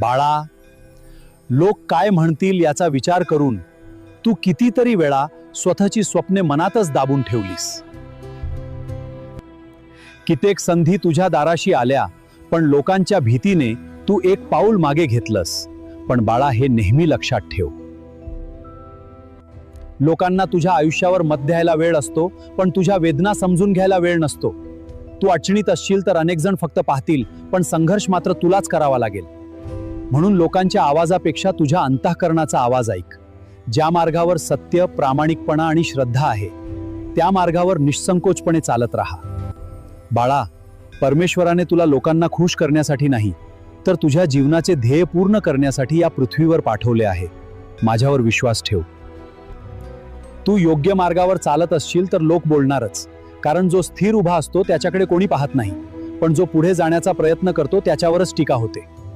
बाळा, लोक काय म्हणतील याचा विचार करून तू कितीतरी वेळा स्वतःची स्वप्ने मनातच दाबून ठेवलीस. कित्येक संधी तुझ्या दाराशी आल्या, पण लोकांच्या भीतीने तू एक पाऊल मागे घेतलंस. पण बाळा, हे नेहमी लक्षात ठेव, लोकांना तुझ्या आयुष्यावर मत द्यायला वेळ असतो, पण तुझ्या वेदना समजून घ्यायला वेळ नसतो. तू अडचणीत असशील तर अनेक जण फक्त पाहतील, पण संघर्ष मात्र तुलाच करावा लागेल. म्हणून लोकांच्या आवाजापेक्षा तुझ्या अंतःकरणाचा आवाज ऐक. ज्या मार्गावर सत्य, प्रामाणिकपणा आणि श्रद्धा आहे, त्या मार्गावर निसंकोचपणे चालत राहा. बाळा, परमेश्वराने तुला लोकांना खुश करण्यासाठी नाही, तर तुझ्या जीवनाचे ध्येय पूर्ण करण्यासाठी या पृथ्वीवर पाठवले आहे. माझ्यावर विश्वास ठेव. तू योग्य मार्गावर चालत असशील तर लोक बोलणारच, कारण जो स्थिर उभा असतो त्याच्याकडे कोणी पाहत नाही, पण जो पुढे जाण्याचा प्रयत्न करतो त्याच्यावरच टीका होते.